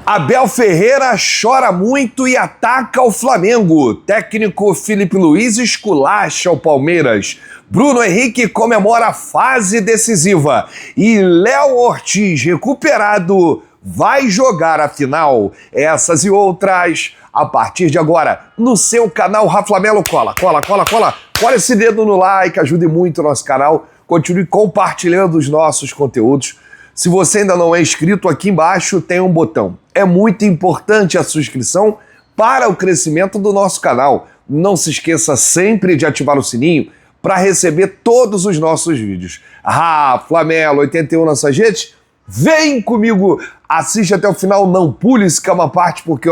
Abel Ferreira chora muito e ataca o Flamengo. Técnico Felipe Luiz esculacha o Palmeiras. Bruno Henrique comemora a fase decisiva. E Léo Ortiz, recuperado, vai jogar a final. Essas e outras a partir de agora no seu canal Raflamelo. Cola esse dedo no like, ajude muito o nosso canal. Continue compartilhando os nossos conteúdos. Se você ainda não é inscrito, aqui embaixo tem um botão. É muito importante a sua inscrição para o crescimento do nosso canal. Não se esqueça sempre de ativar o sininho para receber todos os nossos vídeos. Raflamelo 81 nessas redes. Vem comigo, assiste até o final, não pule esse cama parte, porque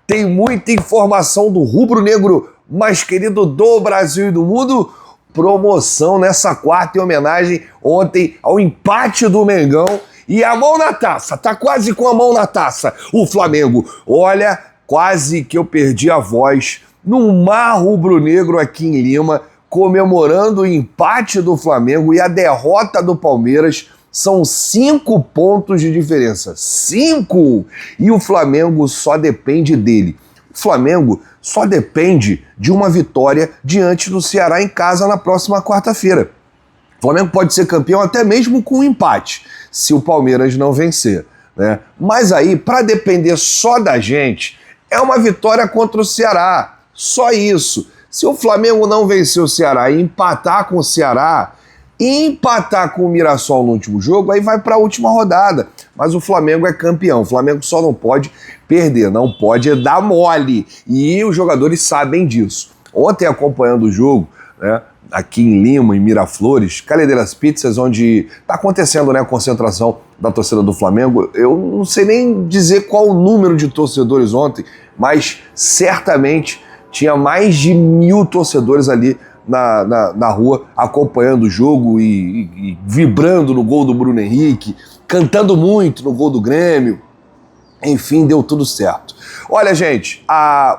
tem muita informação do rubro-negro mais querido do Brasil e do mundo. Promoção nessa quarta em homenagem ontem ao empate do Mengão e a mão na taça, tá quase com a mão na taça o Flamengo. Olha, quase que eu perdi a voz num mar rubro-negro aqui em Lima, comemorando o empate do Flamengo e a derrota do Palmeiras. São 5 pontos de diferença, 5! E o Flamengo só depende dele. O Flamengo só depende de uma vitória diante do Ceará em casa na próxima quarta-feira. O Flamengo pode ser campeão até mesmo com um empate, se o Palmeiras não vencer, né? Mas aí, para depender só da gente, é uma vitória contra o Ceará, só isso. Se o Flamengo não vencer o Ceará e empatar com o Ceará, empatar com o Mirassol no último jogo, aí vai para a última rodada. Mas o Flamengo é campeão, o Flamengo só não pode perder, não pode dar mole. E os jogadores sabem disso. Ontem, acompanhando o jogo, né, aqui em Lima, em Miraflores, Calheiras Pizzas, onde está acontecendo, né, a concentração da torcida do Flamengo, eu não sei nem dizer qual o número de torcedores ontem, mas certamente tinha mais de 1.000 torcedores ali na rua, acompanhando o jogo e vibrando no gol do Bruno Henrique, cantando muito no gol do Grêmio. Enfim, deu tudo certo. Olha, gente,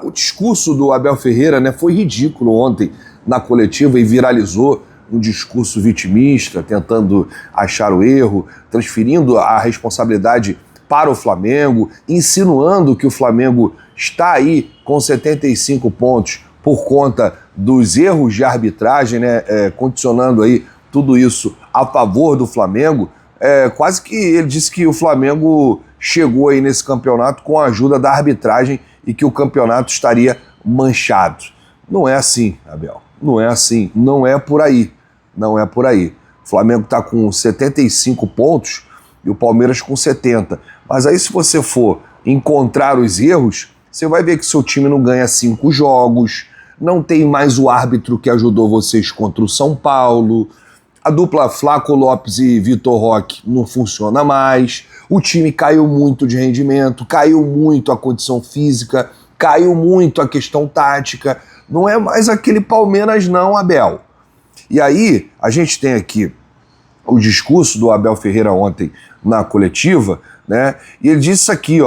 o discurso do Abel Ferreira, né, foi ridículo ontem na coletiva e viralizou um discurso vitimista, tentando achar o erro, transferindo a responsabilidade para o Flamengo, insinuando que o Flamengo está aí com 75 pontos por conta dos erros de arbitragem, né, condicionando aí tudo isso a favor do Flamengo. Quase que ele disse que o Flamengo chegou aí nesse campeonato com a ajuda da arbitragem e que o campeonato estaria manchado. Não é assim, Abel, não é assim, não é por aí, não é por aí. O Flamengo está com 75 pontos e o Palmeiras com 70. Mas aí, se você for encontrar os erros, você vai ver que seu time não ganha 5 jogos, não tem mais o árbitro que ajudou vocês contra o São Paulo, a dupla Flaco Lopes e Vitor Roque não funciona mais, o time caiu muito de rendimento, caiu muito a condição física, caiu muito a questão tática, não é mais aquele Palmeiras não, Abel. E aí, a gente tem aqui o discurso do Abel Ferreira ontem na coletiva, né? E ele disse isso aqui,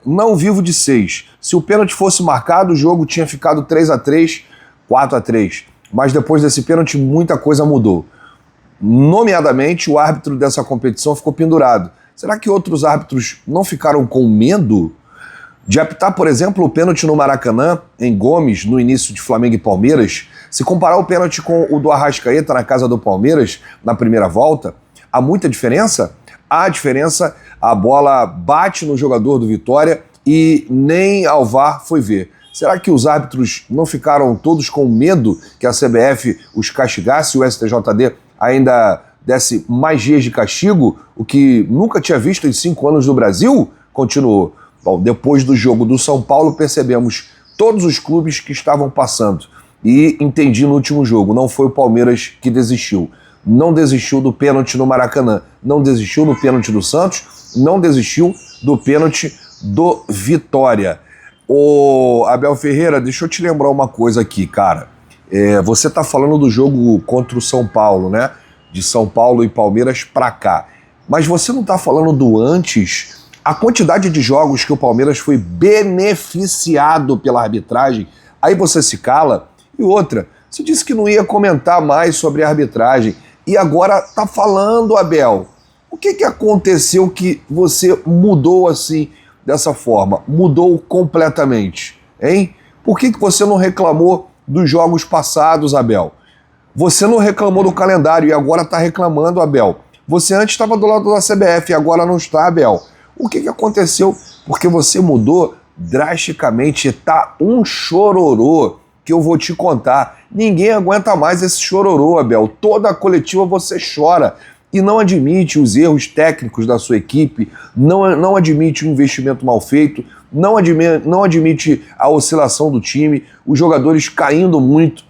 não vivo de 6. Se o pênalti fosse marcado, o jogo tinha ficado 3-3, 4-3. Mas depois desse pênalti, muita coisa mudou. Nomeadamente, o árbitro dessa competição ficou pendurado. Será que outros árbitros não ficaram com medo de apitar, por exemplo, o pênalti no Maracanã, em Gomes, no início de Flamengo e Palmeiras? Se comparar o pênalti com o do Arrascaeta na casa do Palmeiras, na primeira volta, há muita diferença? Há diferença, a bola bate no jogador do Vitória e nem ao VAR foi ver. Será que os árbitros não ficaram todos com medo que a CBF os castigasse e o STJD ainda desse mais dias de castigo, o que nunca tinha visto em 5 anos no Brasil? Continuou. Bom, depois do jogo do São Paulo, percebemos todos os clubes que estavam passando. E entendi no último jogo, não foi o Palmeiras que desistiu. Não desistiu do pênalti no Maracanã, não desistiu no pênalti do Santos, não desistiu do pênalti do Vitória. Ô, Abel Ferreira, deixa eu te lembrar uma coisa aqui, cara. Você tá falando do jogo contra o São Paulo, né? De São Paulo e Palmeiras pra cá. Mas você não tá falando do antes? A quantidade de jogos que o Palmeiras foi beneficiado pela arbitragem, aí você se cala. E outra, você disse que não ia comentar mais sobre a arbitragem. E agora tá falando, Abel. O que aconteceu que você mudou assim, dessa forma? Mudou completamente, hein? Por que você não reclamou dos jogos passados, Abel? Você não reclamou do calendário e agora está reclamando, Abel. Você antes estava do lado da CBF e agora não está, Abel. O que aconteceu? Porque você mudou drasticamente. Tá um chororô que eu vou te contar. Ninguém aguenta mais esse chororô, Abel. Toda a coletiva você chora e não admite os erros técnicos da sua equipe, não admite o investimento mal feito, não admite a oscilação do time, os jogadores caindo muito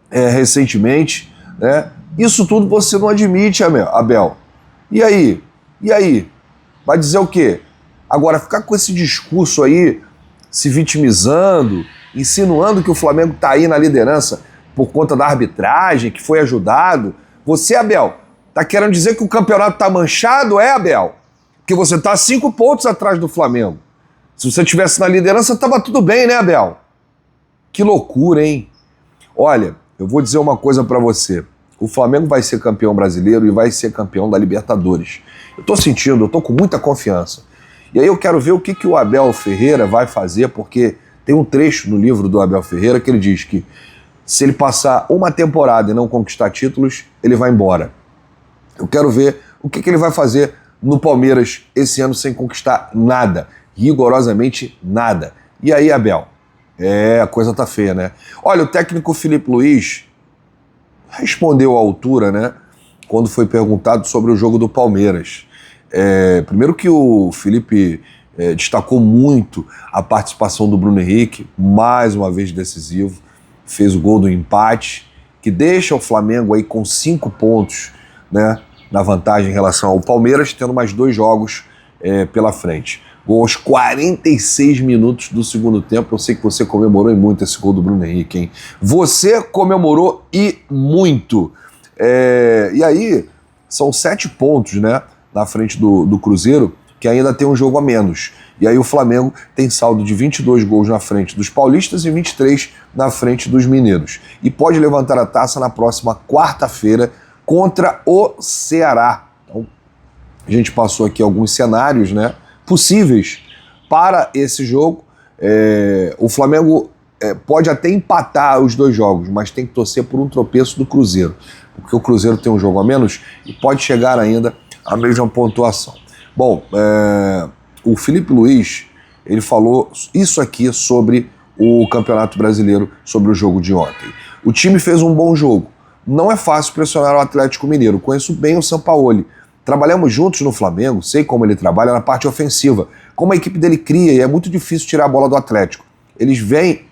recentemente, né? Isso tudo você não admite, Abel. E aí? E aí? Vai dizer o quê? Agora, ficar com esse discurso aí, se vitimizando, insinuando que o Flamengo está aí na liderança por conta da arbitragem, que foi ajudado. Você, Abel, tá querendo dizer que o campeonato tá manchado, Abel? Porque você tá 5 pontos atrás do Flamengo. Se você tivesse na liderança, tava tudo bem, né, Abel? Que loucura, hein? Olha, eu vou dizer uma coisa pra você. O Flamengo vai ser campeão brasileiro e vai ser campeão da Libertadores. Eu tô sentindo, eu tô com muita confiança. E aí eu quero ver o que o Abel Ferreira vai fazer, porque tem um trecho no livro do Abel Ferreira que ele diz que se ele passar uma temporada e não conquistar títulos, ele vai embora. Eu quero ver o que ele vai fazer no Palmeiras esse ano sem conquistar nada, rigorosamente nada. E aí, Abel? A coisa tá feia, né? Olha, o técnico Filipe Luiz respondeu à altura, né? Quando foi perguntado sobre o jogo do Palmeiras. Primeiro que o Filipe destacou muito a participação do Bruno Henrique, mais uma vez decisivo, fez o gol do empate, que deixa o Flamengo aí com 5 pontos, né, na vantagem em relação ao Palmeiras, tendo mais 2 jogos pela frente. Gol aos 46 minutos do segundo tempo. Eu sei que você comemorou muito esse gol do Bruno Henrique, hein? Você comemorou e muito. E aí, são 7 pontos, né, na frente do Cruzeiro, que ainda tem um jogo a menos. E aí o Flamengo tem saldo de 22 gols na frente dos paulistas e 23 na frente dos mineiros. E pode levantar a taça na próxima quarta-feira contra o Ceará. Então, a gente passou aqui alguns cenários, né, possíveis para esse jogo. O Flamengo pode até empatar os 2 jogos, mas tem que torcer por um tropeço do Cruzeiro, porque o Cruzeiro tem um jogo a menos e pode chegar ainda à mesma pontuação. Bom, o Filipe Luiz, ele falou isso aqui sobre o Campeonato Brasileiro, sobre o jogo de ontem. O time fez um bom jogo. Não é fácil pressionar o Atlético Mineiro. Conheço bem o Sampaoli. Trabalhamos juntos no Flamengo, sei como ele trabalha na parte ofensiva, como a equipe dele cria, e é muito difícil tirar a bola do Atlético. Eles vêm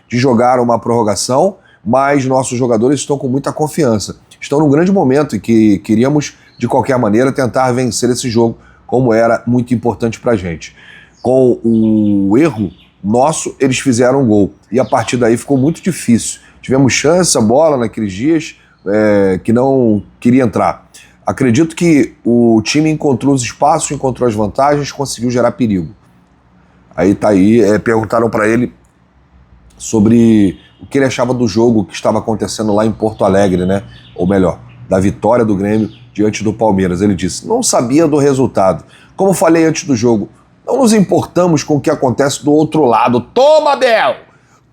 de jogar uma prorrogação, mas nossos jogadores estão com muita confiança. Estão num grande momento e que queríamos, de qualquer maneira, tentar vencer esse jogo, como era muito importante pra gente. Com o erro nosso, eles fizeram um gol. E a partir daí ficou muito difícil. Tivemos chance, a bola naqueles dias, que não queria entrar. Acredito que o time encontrou os espaços, encontrou as vantagens, conseguiu gerar perigo. Perguntaram para ele sobre o que ele achava do jogo que estava acontecendo lá em Porto Alegre, né? Ou melhor, da vitória do Grêmio diante do Palmeiras. Ele disse: não sabia do resultado. Como falei antes do jogo, não nos importamos com o que acontece do outro lado. Toma, Abel!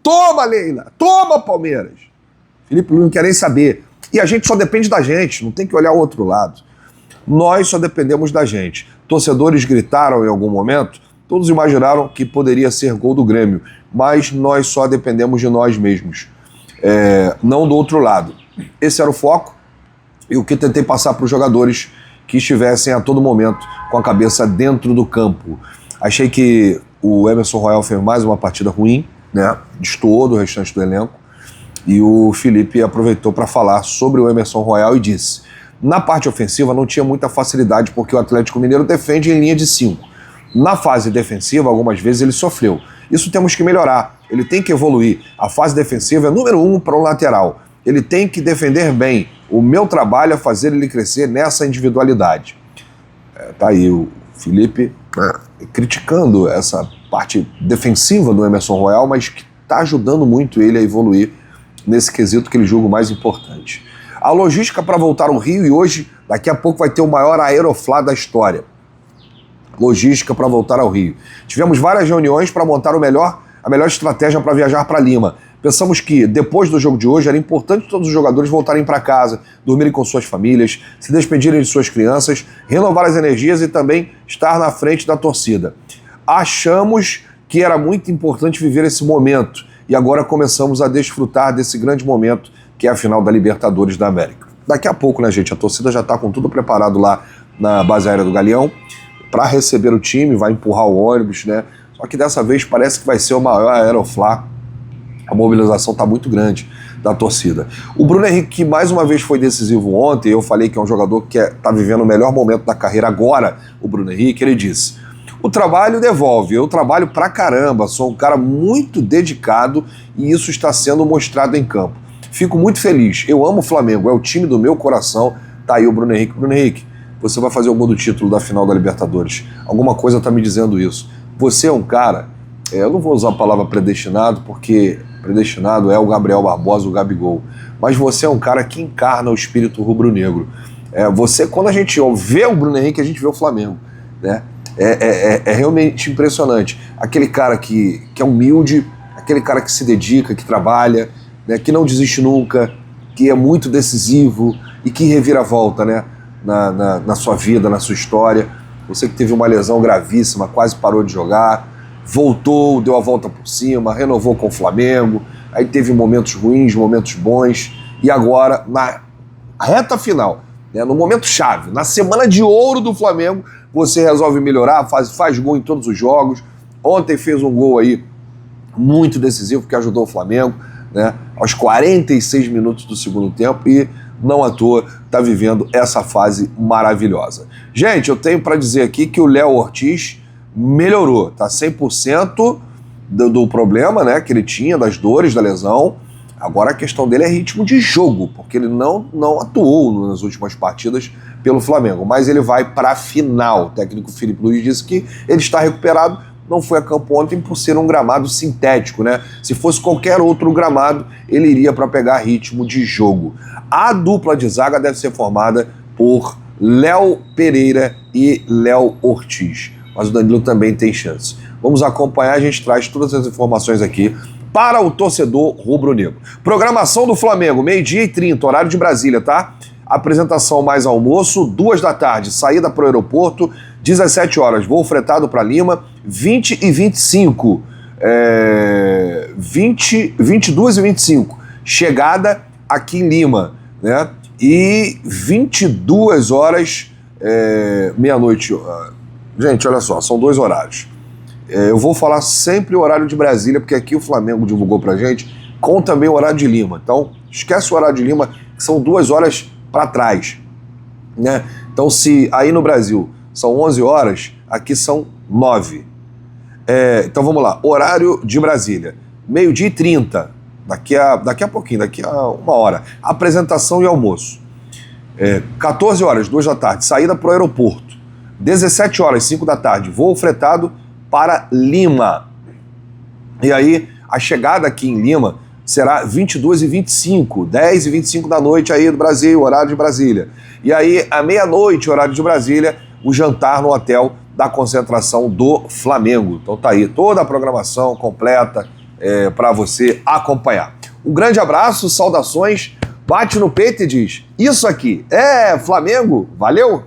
Toma, Leila! Toma, Palmeiras! Filipe Luiz não quer nem saber. E a gente só depende da gente, não tem que olhar o outro lado. Nós só dependemos da gente. Torcedores gritaram em algum momento, todos imaginaram que poderia ser gol do Grêmio, mas nós só dependemos de nós mesmos, não do outro lado. Esse era o foco e o que tentei passar para os jogadores que estivessem a todo momento com a cabeça dentro do campo. Achei que o Emerson Royal fez mais uma partida ruim, né? Destoou do restante do elenco. E o Filipe aproveitou para falar sobre o Emerson Royal e disse: na parte ofensiva não tinha muita facilidade porque o Atlético Mineiro defende em linha de 5. Na fase defensiva, algumas vezes ele sofreu. Isso temos que melhorar. Ele tem que evoluir. A fase defensiva é número 1 para o lateral. Ele tem que defender bem. O meu trabalho é fazer ele crescer nessa individualidade. Tá aí o Filipe criticando essa parte defensiva do Emerson Royal, mas que está ajudando muito ele a evoluir nesse quesito que ele julga o mais importante. A logística para voltar ao Rio, e hoje Daqui a pouco vai ter o maior Aeroflá da história. Logística para voltar ao Rio. Tivemos várias reuniões para montar a melhor estratégia para viajar para Lima. Pensamos que, depois do jogo de hoje, era importante todos os jogadores voltarem para casa, dormirem com suas famílias, se despedirem de suas crianças, renovar as energias e também estar na frente da torcida. Achamos que era muito importante viver esse momento e agora começamos a desfrutar desse grande momento que é a final da Libertadores da América. Daqui a pouco, né, gente, a torcida já está com tudo preparado lá na base aérea do Galeão para receber o time, vai empurrar o ônibus, né? Só que dessa vez parece que vai ser o maior Aeroflá. A mobilização está muito grande da torcida. O Bruno Henrique, que mais uma vez foi decisivo ontem, eu falei que é um jogador que está vivendo o melhor momento da carreira agora, o Bruno Henrique, ele disse: o trabalho devolve, eu trabalho pra caramba, sou um cara muito dedicado e isso está sendo mostrado em campo. Fico muito feliz, eu amo o Flamengo, é o time do meu coração. Tá aí o Bruno Henrique. Bruno Henrique, você vai fazer o gol do título da final da Libertadores. Alguma coisa tá me dizendo isso. Você é um cara, eu não vou usar a palavra predestinado, porque predestinado é o Gabriel Barbosa, o Gabigol, mas você é um cara que encarna o espírito rubro-negro. Você, quando a gente vê o Bruno Henrique, a gente vê o Flamengo, né? É realmente impressionante. Aquele cara que é humilde, aquele cara que se dedica, que trabalha, né, que não desiste nunca, que é muito decisivo e que reviravolta, né, na sua vida, na sua história. Você que teve uma lesão gravíssima, quase parou de jogar, voltou, deu a volta por cima, renovou com o Flamengo, aí teve momentos ruins, momentos bons, e agora, na reta final, né, no momento chave, na semana de ouro do Flamengo, você resolve melhorar, faz gol em todos os jogos. Ontem fez um gol aí muito decisivo que ajudou o Flamengo, né, aos 46 minutos do segundo tempo, e não à toa está vivendo essa fase maravilhosa. Gente, eu tenho para dizer aqui que o Léo Ortiz melhorou, tá 100% do problema, né, que ele tinha, das dores, da lesão. Agora a questão dele é ritmo de jogo, porque ele não atuou nas últimas partidas pelo Flamengo, mas ele vai para a final. O técnico Filipe Luiz disse que ele está recuperado, não foi a campo ontem por ser um gramado sintético, né? Se fosse qualquer outro gramado, ele iria para pegar ritmo de jogo. A dupla de zaga deve ser formada por Léo Pereira e Léo Ortiz, mas o Danilo também tem chance. Vamos acompanhar, a gente traz todas as informações aqui para o torcedor rubro-negro. Programação do Flamengo, 12h30, horário de Brasília, tá? Apresentação mais almoço, 2 da tarde, saída para o aeroporto, 17 horas, voo fretado para Lima, 20h25, 22h25, chegada aqui em Lima, né? E 22 horas, meia-noite. Gente, olha só, são 2 horários. Eu vou falar sempre o horário de Brasília, porque aqui o Flamengo divulgou pra gente, com também o horário de Lima. Então, esquece o horário de Lima, que são 2 horas para trás, né? Então, se aí no Brasil são 11 horas, aqui são 9. Então, vamos lá. Horário de Brasília, 12h30, daqui a pouquinho, daqui a 1 hora. Apresentação e almoço. 14 horas, 2 da tarde, saída para o aeroporto. 17 horas, 5 da tarde, voo fretado para Lima. E aí, a chegada aqui em Lima será 22h25, 10h25 da noite aí do Brasil, horário de Brasília. E aí, à meia-noite, horário de Brasília, o jantar no hotel da concentração do Flamengo. Então tá aí toda a programação completa para você acompanhar. Um grande abraço, saudações, bate no peito e diz: isso aqui é Flamengo, valeu!